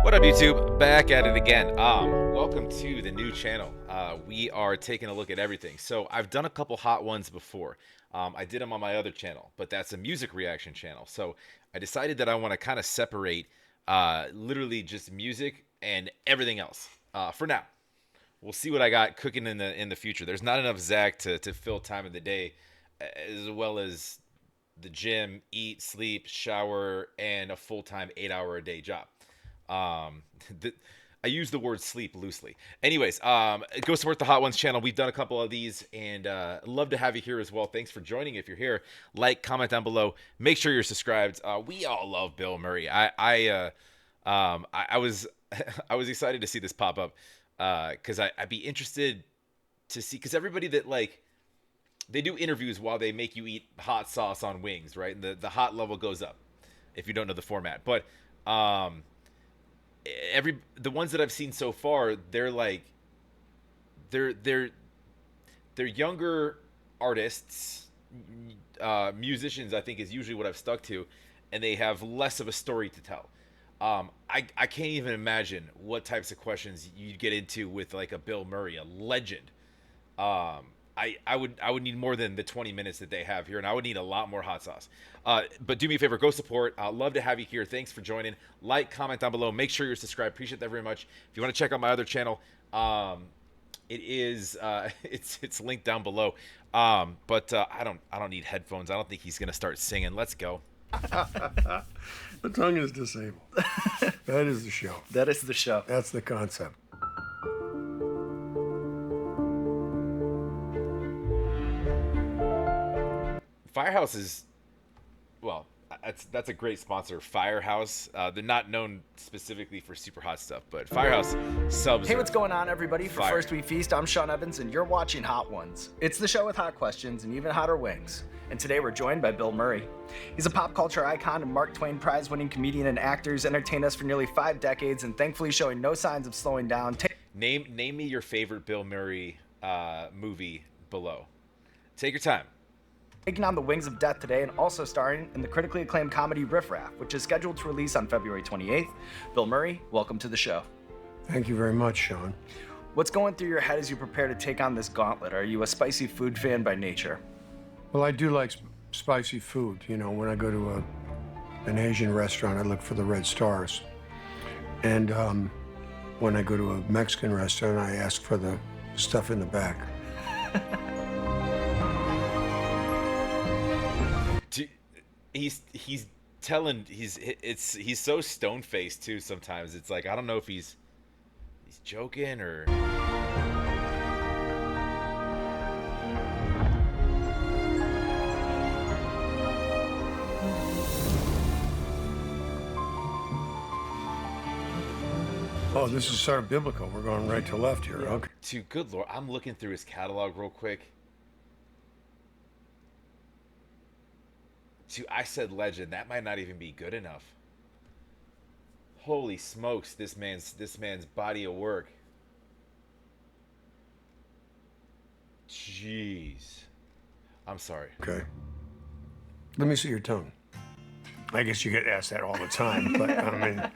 What up, YouTube? Back at it again. Welcome to the new channel. We are taking a look at everything. So I've done a couple hot ones before. I did them on my other channel, but that's a music reaction channel. So I decided that I want to kind of separate literally just music and everything else for now. We'll see what I got cooking in the future. There's not enough Zack to fill time of the day, as well as the gym, eat, sleep, shower, and a full-time 8-hour-a-day job. I use the word sleep loosely. Anyways, go support the Hot Ones channel. We've done a couple of these, and love to have you here as well. Thanks for joining. If you're here, like, comment down below. Make sure you're subscribed. We all love Bill Murray. I was I was excited to see this pop up because I'd be interested to see, because everybody that they do interviews while they make you eat hot sauce on wings, right? And the hot level goes up if you don't know the format. But the ones that I've seen so far, they're younger artists, musicians, I think is usually what I've stuck to, and they have less of a story to tell. I can't even imagine what types of questions you'd get into with like a Bill Murray, a legend. I would need more than the 20 minutes that they have here, and I would need a lot more hot sauce. But do me a favor, go support. I'd love to have you here. Thanks for joining. Like, comment down below. Make sure you're subscribed. Appreciate that very much. If you want to check out my other channel, it is it's linked down below. But I don't need headphones. I don't think he's gonna start singing. Let's go. The tongue is disabled. That is the show. That is the show. That's the concept. Firehouse is, well, that's a great sponsor. Firehouse. They're not known specifically for super hot stuff, but Firehouse subs. Hey, what's going on, everybody? For fire. First Week Feast, I'm Sean Evans, and you're watching Hot Ones. It's the show with hot questions and even hotter wings. And today we're joined by Bill Murray. He's a pop culture icon and Mark Twain prize-winning comedian and actor who's entertained us for nearly 5 decades and thankfully showing no signs of slowing down. Name me your favorite Bill Murray movie below. Take your time. Taking on the wings of death today and also starring in the critically acclaimed comedy Riff Raff, which is scheduled to release on February 28th. Bill Murray, welcome to the show. Thank you very much, Sean. What's going through your head as you prepare to take on this gauntlet? Are you a spicy food fan by nature? Well, I do like spicy food. You know, when I go to an Asian restaurant, I look for the red stars. And when I go to a Mexican restaurant, I ask for the stuff in the back. He's so stone faced too. Sometimes it's like I don't know if he's joking or. Oh, this is sort of biblical. We're going right to left here. Okay. Dude, good Lord, I'm looking through his catalog real quick. Dude, I said legend. That might not even be good enough. Holy smokes, this man's body of work. Jeez. I'm sorry. Okay. Let me see your tongue. I guess you get asked that all the time, but I mean...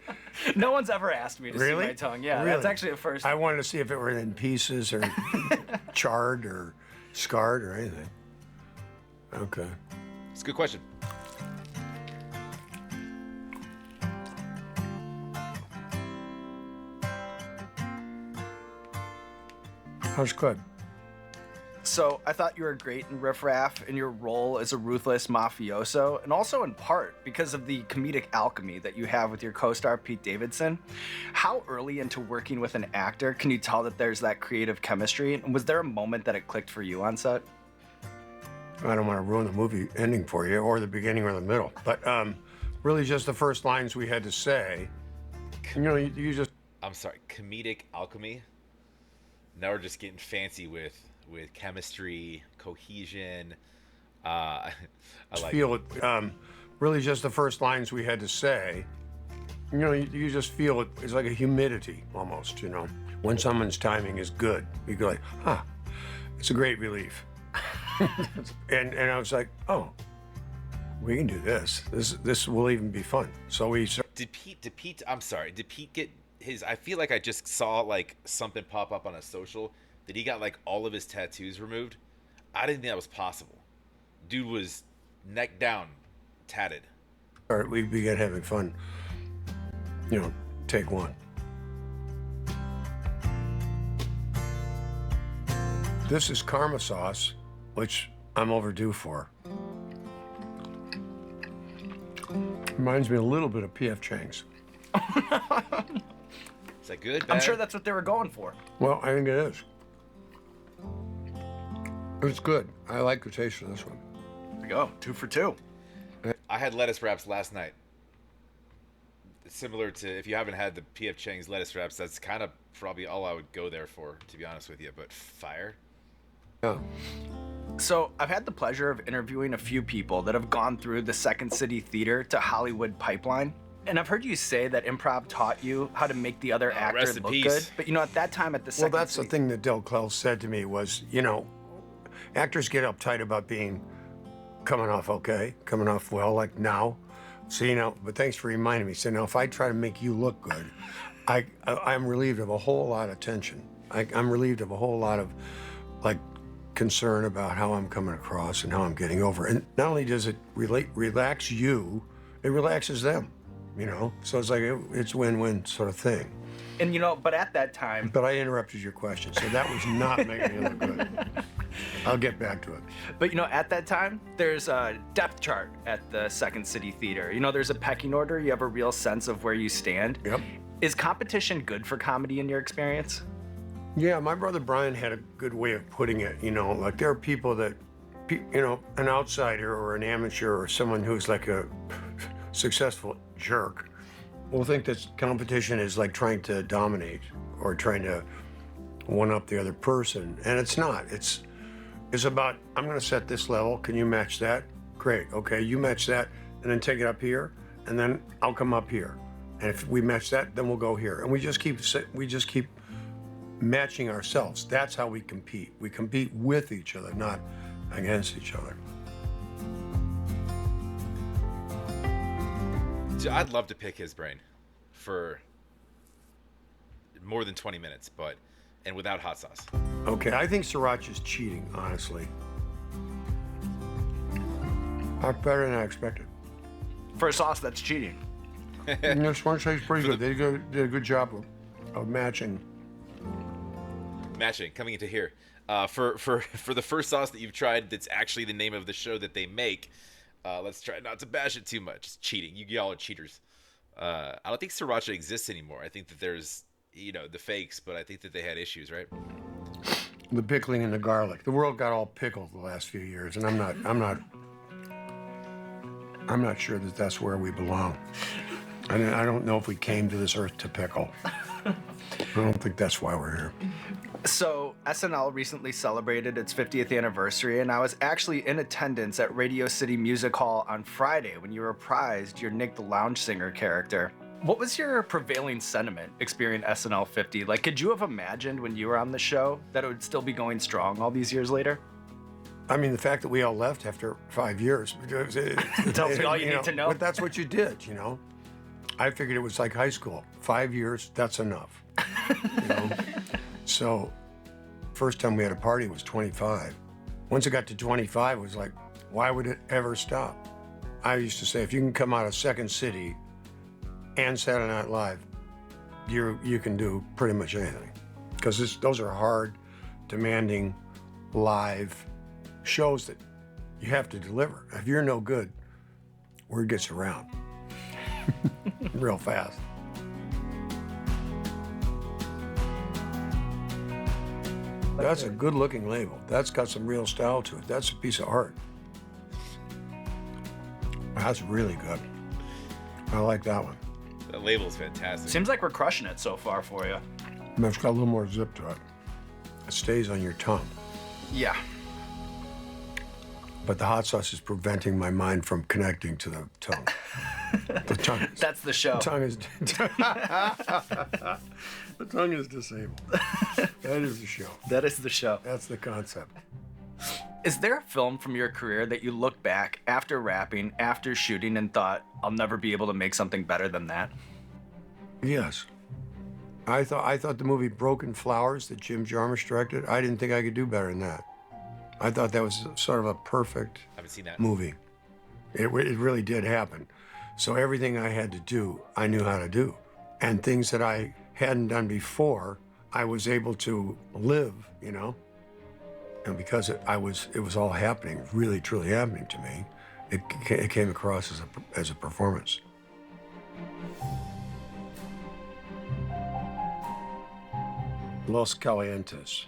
No one's ever asked me to Really? see my tongue. Yeah, Really? that's actually a first. I wanted to see if it were in pieces or charred or scarred or anything. Okay. It's a good question. How's Clyde? So I thought you were great in Riff Raff in your role as a ruthless mafioso, and also in part because of the comedic alchemy that you have with your co-star Pete Davidson. How early into working with an actor can you tell that there's that creative chemistry? And was there a moment that it clicked for you on set? I don't want to ruin the movie ending for you, or the beginning or the middle, but really just the first lines we had to say. You know, you just... I'm sorry, comedic alchemy? Now we're just getting fancy with chemistry, cohesion. I like feel it. Really just the first lines we had to say. You know, you just feel it. It's like a humidity almost, you know. When someone's timing is good, you go like, huh, it's a great relief. and I was like, oh, we can do this. This will even be fun. So we Did Pete? I'm sorry. Did Pete get his? I feel like I just saw like something pop up on a social that he got like all of his tattoos removed. I didn't think that was possible. Dude was neck down, tatted. All right, we began having fun. You know, take one. This is karma sauce, which I'm overdue for. Reminds me a little bit of P.F. Chang's. Is that good? I'm Bad? sure that's what they were going for. Well, I think it is. It's good. I like the taste of this one. There we go. 2 for 2. I had lettuce wraps last night. Similar to, if you haven't had the P.F. Chang's lettuce wraps, that's kind of probably all I would go there for, to be honest with you. But fire. Yeah. So I've had the pleasure of interviewing a few people that have gone through the Second City Theater to Hollywood pipeline. And I've heard you say that improv taught you how to make the other actor rest in look peace. good. But you know, at that time at the Second Well, that's City... the thing that Del Clell said to me was, you know, actors get uptight about being coming off okay, coming off well, like now. So, you know, but thanks for reminding me. So now if I try to make you look good, I'm relieved of a whole lot of tension. I'm relieved of a whole lot of, like, concern about how I'm coming across and how I'm getting over. And not only does it relax you, it relaxes them, you know? So it's like, it's win-win sort of thing. And you know, but at that time... But I interrupted your question, so that was not making me look good. I'll get back to it. But you know, at that time, there's a depth chart at the Second City Theater. You know, there's a pecking order. You have a real sense of where you stand. Yep. Is competition good for comedy in your experience? Yeah, my brother Brian had a good way of putting it. You know, like there are people that, you know, an outsider or an amateur or someone who's like a successful jerk will think that competition is like trying to dominate or trying to one up the other person. And it's not. It's about, I'm going to set this level. Can you match that? Great. Okay, you match that and then take it up here and then I'll come up here. And if we match that, then we'll go here. And we just keep matching ourselves. That's how we compete. We compete with each other, not against each other. So I'd love to pick his brain for more than 20 minutes, and without hot sauce. Okay, I think Sriracha's cheating, honestly. Better than I expected. For a sauce that's cheating. You know, Sriracha tastes pretty good. They did a good job of matching. Matching, coming into here. For the first sauce that you've tried that's actually the name of the show that they make, let's try not to bash it too much. It's cheating. Y'all are cheaters. I don't think Sriracha exists anymore. I think that there's, you know, the fakes, but I think that they had issues, right? The pickling and the garlic. The world got all pickled the last few years, and I'm not sure that that's where we belong. I don't know if we came to this earth to pickle. I don't think that's why we're here. So SNL recently celebrated its 50th anniversary, and I was actually in attendance at Radio City Music Hall on Friday when you reprised your Nick the Lounge Singer character. What was your prevailing sentiment experiencing SNL 50? Like, could you have imagined when you were on the show that it would still be going strong all these years later? I mean, the fact that we all left after 5 years Tells me all you need to know. But that's what you did, you know. I figured it was like high school. 5 years, that's enough. You know? So, first time we had a party was 25. Once it got to 25, it was like, why would it ever stop? I used to say, if you can come out of Second City and Saturday Night Live, you can do pretty much anything. Because those are hard, demanding, live shows that you have to deliver. If you're no good, word gets around real fast. That's a good looking label. That's got some real style to it. That's a piece of art. That's really good. I like that one. The label's fantastic. Seems like we're crushing it so far for you. And it's got a little more zip to it. It stays on your tongue. Yeah. But the hot sauce is preventing my mind from connecting to the tongue. The tongue is, That's the show. the tongue is the tongue is disabled. That is the show. That is the show. That's the concept. Is there a film from your career that you look back after rapping, after shooting, and thought, I'll never be able to make something better than that? Yes. I thought the movie Broken Flowers that Jim Jarmusch directed, I didn't think I could do better than that. I thought that was sort of a perfect Haven't seen that. movie. It really did happen. So everything I had to do, I knew how to do. And things that I hadn't done before, I was able to live, you know? And because it was all happening, really, truly happening to me, it came across as a performance. Los Calientes.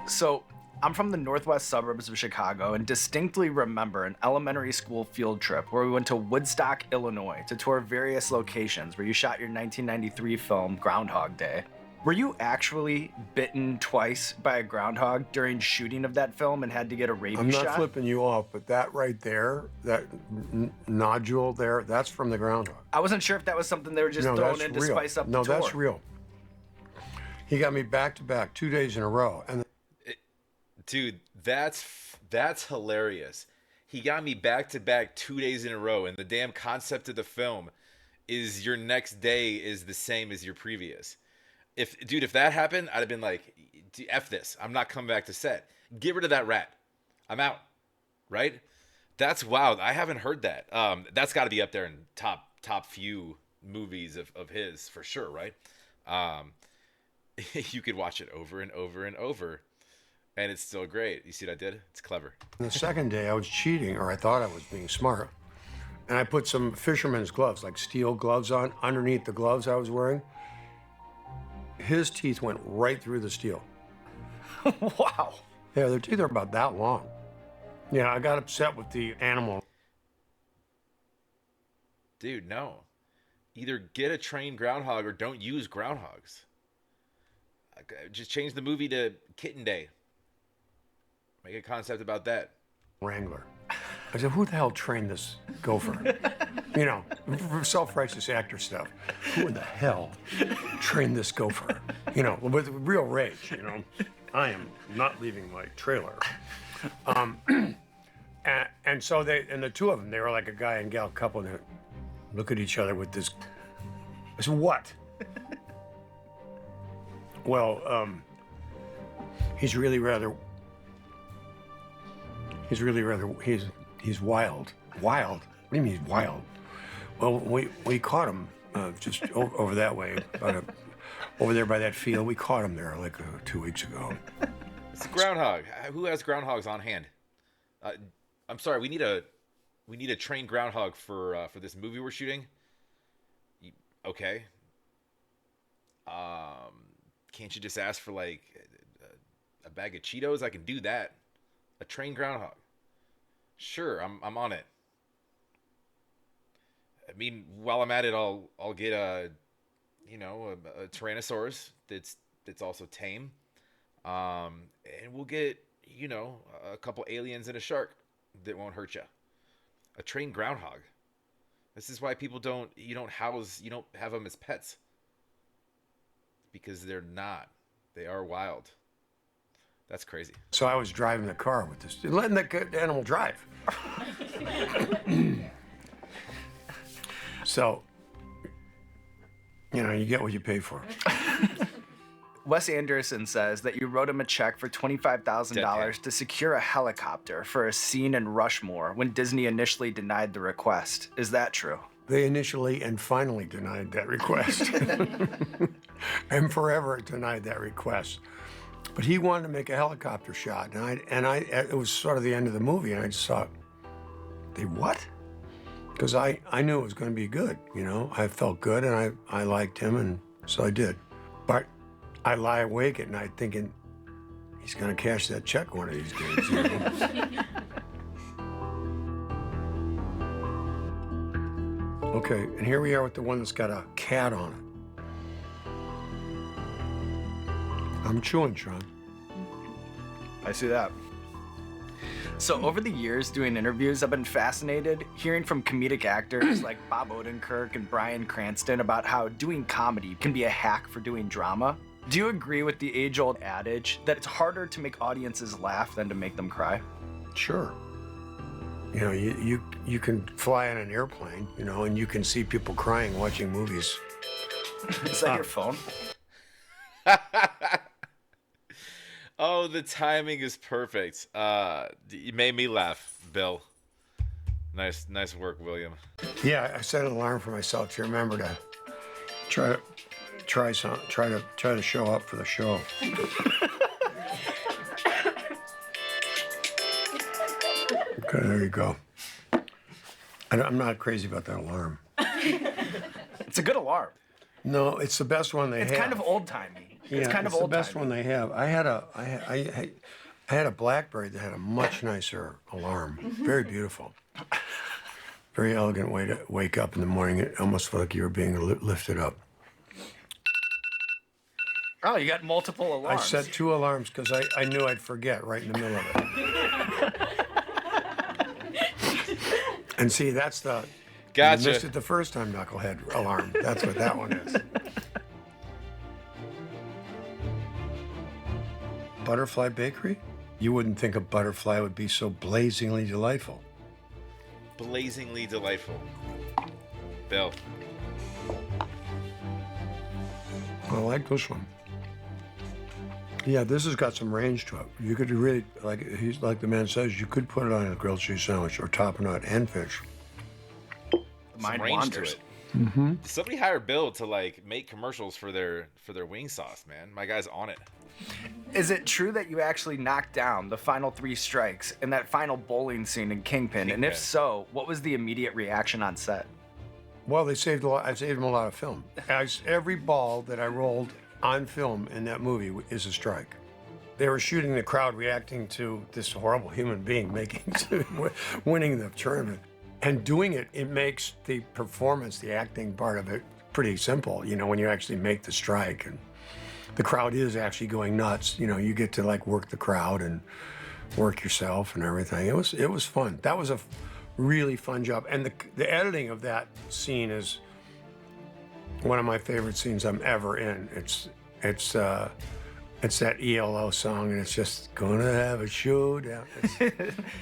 So, I'm from the northwest suburbs of Chicago and distinctly remember an elementary school field trip where we went to Woodstock, Illinois to tour various locations where you shot your 1993 film Groundhog Day. Were you actually bitten twice by a groundhog during shooting of that film and had to get a rabies I'm shot? not flipping you off, but that right there, that nodule there, that's from the groundhog. I wasn't sure if that was something they were just throwing in to real. spice up the No, tour. that's real. He got me back to back 2 days in a row, and Dude, that's hilarious. He got me back to back 2 days in a row, and the damn concept of the film is your next day is the same as your previous. If that happened, I'd have been like, F this. I'm not coming back to set. Get rid of that rat. I'm out. Right? That's wild. I haven't heard that. That's got to be up there in top few movies of his for sure, right? You could watch it over and over and over, and it's still great. You see what I did? It's clever. the second day I was cheating, or I thought I was being smart, and I put some fisherman's gloves, like steel gloves on, underneath the gloves I was wearing. His teeth went right through the steel. Wow. Yeah, their teeth are about that long. Yeah, I got upset with the animal. Dude, no. Either get a trained groundhog or don't use groundhogs. Just change the movie to Kitten Day. Make a concept about that. Wrangler. I said, who the hell trained this gopher? You know, self-righteous actor stuff. Who in the hell trained this gopher? You know, with real rage, you know. I am not leaving my trailer. And so the two of them, they were like a guy and gal couple, and they look at each other with this. I said, what? Well, he's wild. Wild? What do you mean he's wild? Well, we caught him just over that way, over there by that field. We caught him there like 2 weeks ago. It's a groundhog. Who has groundhogs on hand? I'm sorry. We need a trained groundhog for this movie we're shooting. Okay. Can't you just ask for like a bag of Cheetos? I can do that. A trained groundhog. Sure, I'm on it. I mean, while I'm at it, I'll get a Tyrannosaurus that's also tame, and we'll get a couple aliens and a shark that won't hurt you. A trained groundhog. This is why you don't have them as pets, because they're not. They are wild. That's crazy. So I was driving the car with this, letting the animal drive. So, you get what you pay for. Wes Anderson says that you wrote him a check for $25,000 to secure a helicopter for a scene in Rushmore when Disney initially denied the request. Is that true? They initially and finally denied that request. And forever denied that request. But he wanted to make a helicopter shot, and it was sort of the end of the movie, and I just thought, they what? Because I knew it was going to be good, I felt good, and I liked him, and so I did. But I lie awake at night thinking, he's going to cash that check one of these days. Okay, and here we are with the one that's got a cat on it. I'm chewing, Sean. I see that. So over the years doing interviews, I've been fascinated hearing from comedic actors like Bob Odenkirk and Bryan Cranston about how doing comedy can be a hack for doing drama. Do you agree with the age-old adage that it's harder to make audiences laugh than to make them cry? Sure. You know, you can fly on an airplane, you know, and you can see people crying watching movies. Is that your phone? Oh, the timing is perfect. You made me laugh, Bill. Nice work, William. Yeah, I set an alarm for myself to remember to try to show up for the show. Okay, there you go. I'm not crazy about that alarm. It's a good alarm. No, it's the best one they have. It's kind of old-timey. Yeah, It's kind of the old-timey. best one they have. I had a BlackBerry that had a much nicer alarm. Very beautiful. Very elegant way to wake up in the morning. It almost felt like you were being lifted up. Oh, you got multiple alarms. I set 2 alarms because I knew I'd forget right in the middle of it. And see, that's the... Gotcha. You missed it the first time, knucklehead alarm. That's what that one is. Butterfly Bakery? You wouldn't think a butterfly would be so blazingly delightful. Blazingly delightful. Bill. I like this one. Yeah, this has got some range to it. You could really, like the man says, you could put it on a grilled cheese sandwich or top it on and fish. Mind Range wanders. to it. Mm-hmm. Somebody hire Bill to like make commercials for their wing sauce, man. My guy's on it. Is it true that you actually knocked down the final 3 strikes in that final bowling scene in Kingpin? And if so, what was the immediate reaction on set? Well, they saved a lot. I saved them a lot of film. Every ball that I rolled on film in that movie is a strike. They were shooting the crowd reacting to this horrible human being winning the tournament. And doing it, it makes the performance, the acting part of it, pretty simple, you know, when you actually make the strike. And the crowd is actually going nuts. You know, you get to like work the crowd and work yourself and everything. It was fun. That was a really fun job. And the editing of that scene is one of my favorite scenes I'm ever in. It's that ELO song, and it's just gonna have a showdown.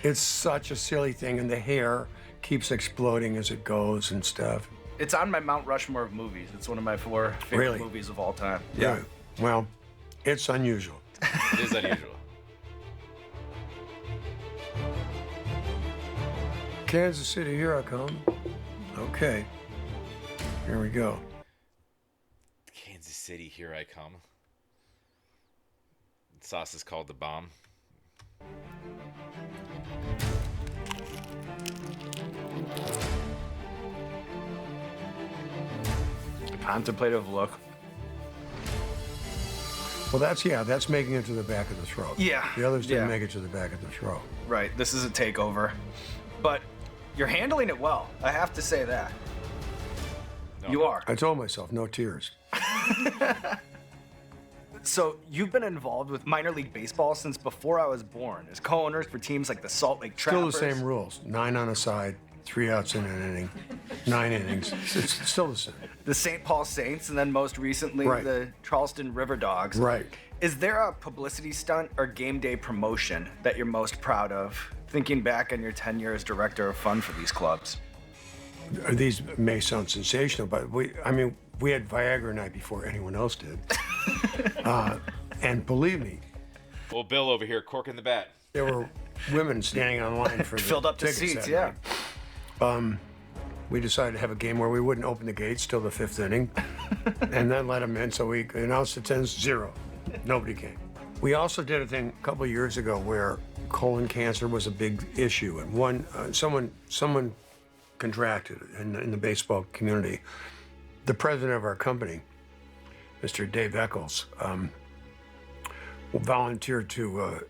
It's such a silly thing, and the hair keeps exploding as it goes and stuff. It's on my Mount Rushmore of movies. It's one of my 4 favorite Really? movies of all time. Yeah. Well, it's unusual. It is unusual. Kansas City, here I come. Okay. Here we go. Kansas City, here I come. Sauce is called the bomb. Contemplative look. Well, that's making it to the back of the throat. Yeah. The others didn't Yeah. make it to the back of the throat. Right, this is a takeover. But you're handling it well. I have to say that. No. You are. I told myself, no tears. So you've been involved with minor league baseball since before I was born, as co-owners for teams like the Salt Lake Trappers. Still the same rules. 9 on a side, 3 outs in an inning, 9 innings. It's still the same. The St. Paul Saints, and then most recently Right. the Charleston River Dogs. Right. Is there a publicity stunt or game day promotion that you're most proud of, thinking back on your tenure as director of fun for these clubs? These may sound sensational, but we had Viagra night before anyone else did. And believe me, Well, Bill over here corking the bat. there were women standing on line for the Filled up the tickets seats, that yeah. night. We decided to have a game where we wouldn't open the gates till the 5th inning and then let them in. So we announced the 10-0. Nobody came. We also did a thing a couple of years ago where colon cancer was a big issue. And someone contracted it in the baseball community. The president of our company, Mr. Dave Eccles, volunteered to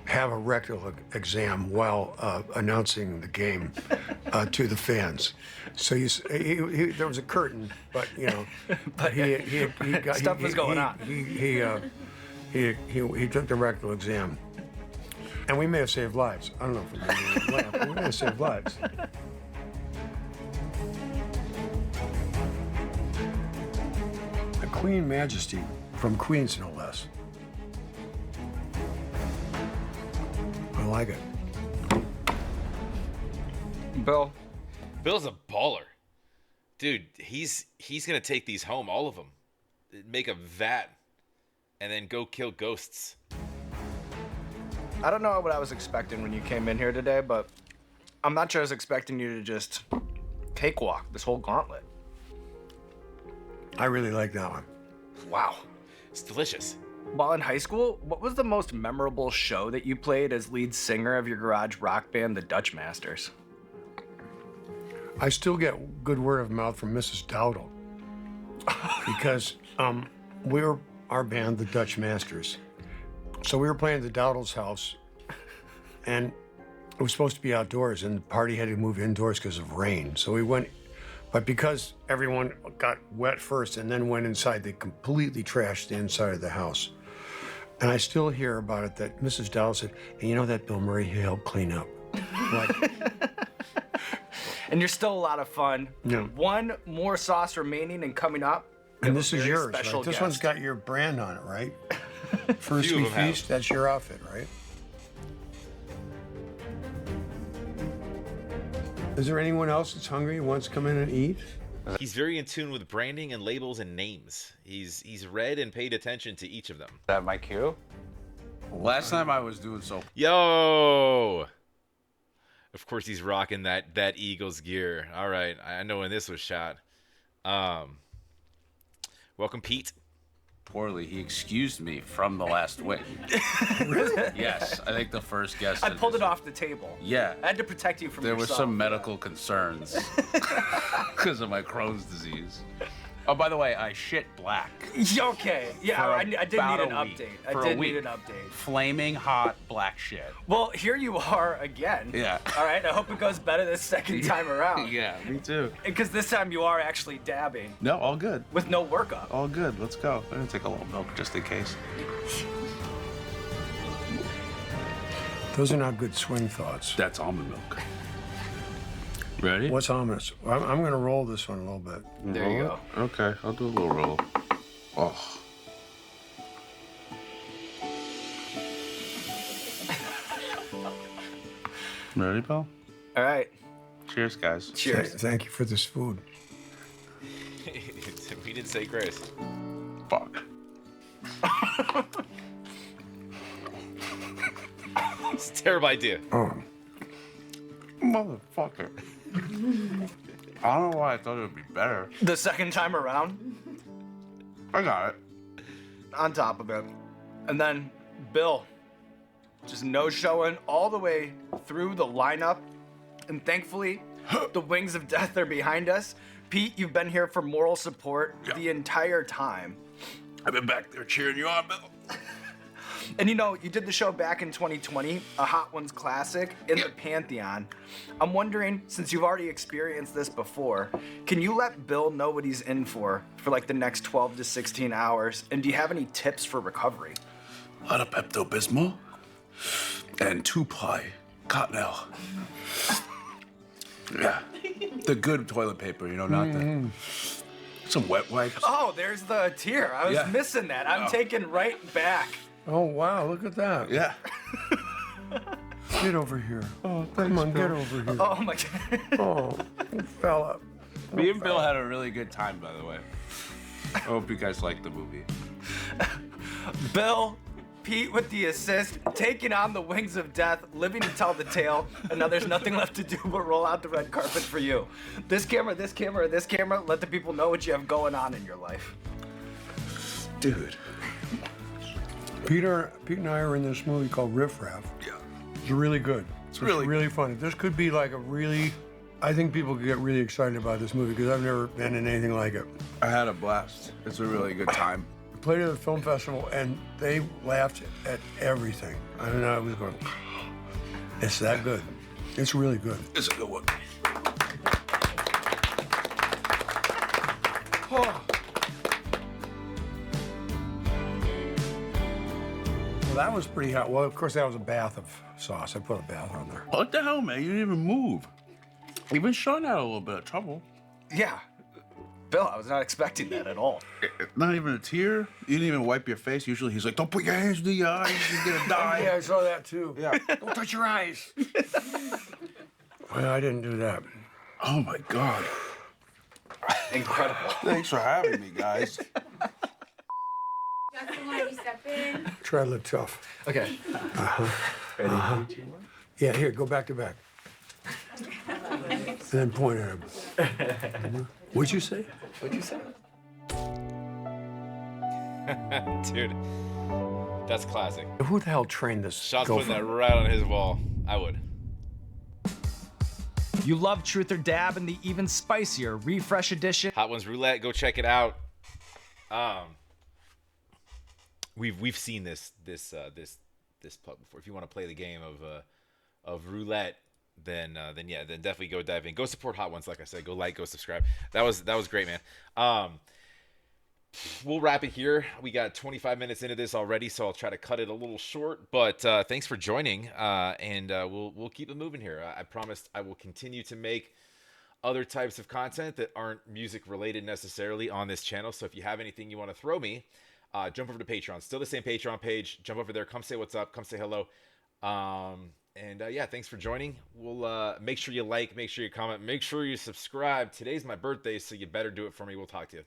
have a rectal exam while announcing the game to the fans. So there was a curtain, but you know, But he got stuff was going on. He took the rectal exam, and we may have saved lives. I don't know if we may but we may have saved lives. Queen Majesty from Queens, no less. I like it. Bill, Bill's a baller. Dude, he's gonna take these home, all of them. Make a vat, and then go kill ghosts. I don't know what I was expecting when you came in here today, but I'm not sure I was expecting you to just cakewalk this whole gauntlet. I really like that one. Wow. It's delicious. While in high school, what was the most memorable show that you played as lead singer of your garage rock band, the Dutch Masters? I still get good word of mouth from Mrs. Dowdle because we were our band, the Dutch Masters. So we were playing at the Dowdle's house, and it was supposed to be outdoors, and the party had to move indoors because of rain. So we went, but because everyone got wet first and then went inside, they completely trashed the inside of the house. And I still hear about it that Mrs. Dowdle said, and you know that BillMurray, he helped clean up. Like, And you're still a lot of fun. Yeah. One more sauce remaining and coming up. we and have a this is very yours, special right? This guest. one's got your brand on it, right? First Few of we them have. feast, that's your outfit, right? Is there anyone else that's hungry who wants to come in and eat? He's very in tune with branding and labels and names. He's read and paid attention to each of them. That my cue? Last time I was doing so. Yo! Of course he's rocking that Eagles gear. All right, I know when this was shot. Welcome, Pete. Poorly, he excused me from the last win. Yes, I think the first guest. I said pulled this. it off the table. Yeah. I had to protect you from There were yourself. some medical concerns because of my Crohn's disease. Oh, by the way, I shit black. Okay. Yeah, For I did need about an a week. update. For I a did week. need an update. Flaming hot black shit. Well, here you are again. Yeah. All right. I hope it goes better this second time around. Yeah, me too. Because this time you are actually dabbing No, all good. with no workup. All good. Let's go. I'm gonna take a little milk just in case. Those are not good swing thoughts. That's almond milk. Ready? What's ominous? I'm going to roll this one a little bit. There you go. Okay, I'll do a little roll. Oh. Ready, Bill? All right. Cheers, guys. Cheers. Thank you for this food. We didn't say grace. Fuck. It's a terrible idea. Oh, Motherfucker. I don't know why I thought it would be better. The second time around, I got it. on top of it. And then Bill, just no showing all the way through the lineup. And thankfully, the wings of death are behind us. Pete, you've been here for moral support the entire time. I've been back there cheering you on, Bill. And you know, you did the show back in 2020, a Hot Ones classic in the Pantheon. I'm wondering, since you've already experienced this before, can you let Bill know what he's in for like the next 12 to 16 hours? And do you have any tips for recovery? A lot of Pepto-Bismol and 2-ply Cottonelle. Yeah. The good toilet paper, you know, not the... Some wet wipes. Oh, there's the tear. I was Yeah. missing that. I'm Oh. taken right back. oh wow, look at that. Yeah. Get over here. Oh, come on, get over here. Oh my god. Oh, you fell up. Me and Bill had a really good time, by the way. I hope you guys liked the movie. Bill, Pete with the assist, taking on the wings of death, living to tell the tale, and now there's nothing left to do but roll out the red carpet for you. This camera, this camera, this camera, let the people know what you have going on in your life. Dude. Pete and I are in this movie called Riff Raff. Yeah. It's really good. It's really really funny. This could be like a really, I think people could get really excited about this movie because I've never been in anything like it. I had a blast. It's a really good time. Played at the film festival and they laughed at everything. I don't know, I was going, it's that good. It's really good. It's a good one. Well, that was pretty hot. Well, of course, that was a bath of sauce. I put a bath on there. What the hell, man? You didn't even move. Even Sean had a little bit of trouble. Yeah. Bill, I was not expecting that at all. Not even a tear? You didn't even wipe your face? Usually he's like, don't put your hands to your eyes, you're gonna die. Yeah, I saw that too. Yeah. Don't touch your eyes. Well, I didn't do that. Oh my God. Incredible. Thanks for having me, guys. Justin, why don't you step in? Try to look tough. Okay. Yeah, here, go back to back. And then point at him. What'd you say? What'd you say? Dude, that's classic. Who the hell trained this Sean's gopher? putting that right on his wall. I would. You love Truth or Dab in the even spicier Refresh Edition. Hot Ones Roulette, go check it out. We've seen this putt before. If you want to play the game of roulette, then definitely go dive in. Go support Hot Ones, like I said. Go like, go subscribe. That was great, man. We'll wrap it here. We got 25 minutes into this already, so I'll try to cut it a little short. But thanks for joining, and we'll keep it moving here. I promised I will continue to make other types of content that aren't music related necessarily on this channel. So if you have anything you want to throw me, jump over to Patreon. Still the same Patreon page. Jump over there. Come say what's up. Come say hello. Yeah, thanks for joining. We'll make sure you like, make sure you comment, make sure you subscribe. Today's my birthday, so you better do it for me. We'll talk to you.